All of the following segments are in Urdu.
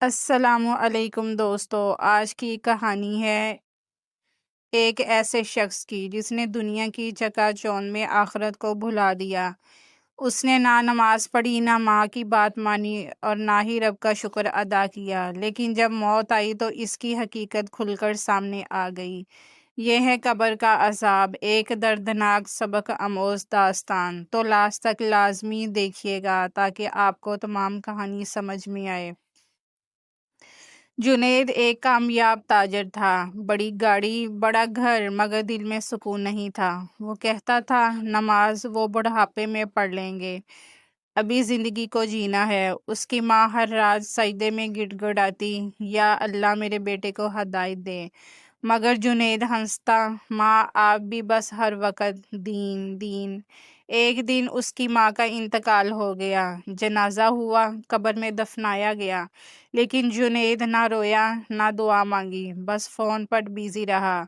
السلام علیکم دوستو، آج کی کہانی ہے ایک ایسے شخص کی جس نے دنیا کی چکا چوند میں آخرت کو بھلا دیا۔ اس نے نہ نماز پڑھی، نہ ماں کی بات مانی اور نہ ہی رب کا شکر ادا کیا، لیکن جب موت آئی تو اس کی حقیقت کھل کر سامنے آ گئی۔ یہ ہے قبر کا عذاب، ایک دردناک سبق آموز داستان۔ تو لاسٹ تک لازمی دیکھیے گا تاکہ آپ کو تمام کہانی سمجھ میں آئے۔ جنید ایک کامیاب تاجر تھا، بڑی گاڑی، بڑا گھر، مگر دل میں سکون نہیں تھا۔ وہ کہتا تھا نماز وہ بڑھاپے میں پڑھ لیں گے، ابھی زندگی کو جینا ہے۔ اس کی ماں ہر رات سجدے میں گڑ گڑاتی، یا اللہ میرے بیٹے کو ہدایت دے، مگر جنید ہنستا، ماں آپ بھی بس ہر وقت دین دین۔ ایک دن اس کی ماں کا انتقال ہو گیا، جنازہ ہوا، قبر میں دفنایا گیا، لیکن جنید نہ رویا نہ دعا مانگی، بس فون پر بیزی رہا۔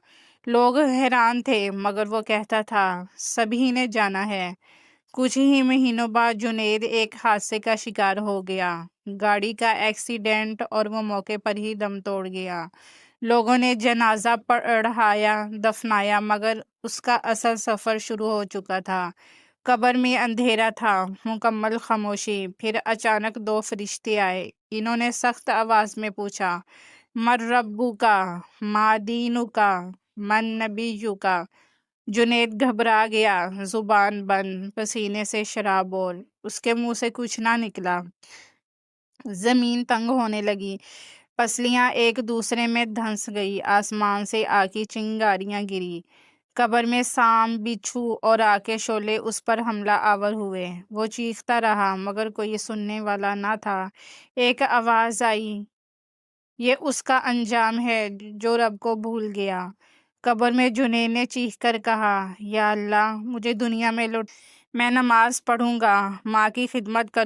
لوگ حیران تھے، مگر وہ کہتا تھا سبھی نے جانا ہے۔ کچھ ہی مہینوں بعد جنید ایک حادثے کا شکار ہو گیا، گاڑی کا ایکسیڈنٹ، اور وہ موقع پر ہی دم توڑ گیا۔ لوگوں نے جنازہ پڑھایا، دفنایا، مگر اس کا اصل سفر شروع ہو چکا تھا۔ قبر میں اندھیرا تھا، مکمل خاموشی۔ پھر اچانک دو فرشتے آئے۔ انہوں نے سخت آواز میں پوچھا، من ربک، ما دینک، من نبیک۔ جنید گھبرا گیا، زبان بند، پسینے سے شرابور، اس کے منہ سے کچھ نہ نکلا۔ زمین تنگ ہونے لگی، پسلیاں ایک دوسرے میں دھنس گئی، آسمان سے آگ کی چنگاریاں گری۔ قبر میں سانپ، بچھو اور آگ کے شعلے اس پر حملہ آور ہوئے۔ وہ چیختا رہا، مگر کوئی سننے والا نہ تھا۔ ایک آواز آئی، یہ اس کا انجام ہے جو رب کو بھول گیا۔ قبر میں جنید نے چیخ کر کہا، یا اللہ مجھے دنیا میں لوٹ، میں نماز پڑھوں گا، ماں کی خدمت کروں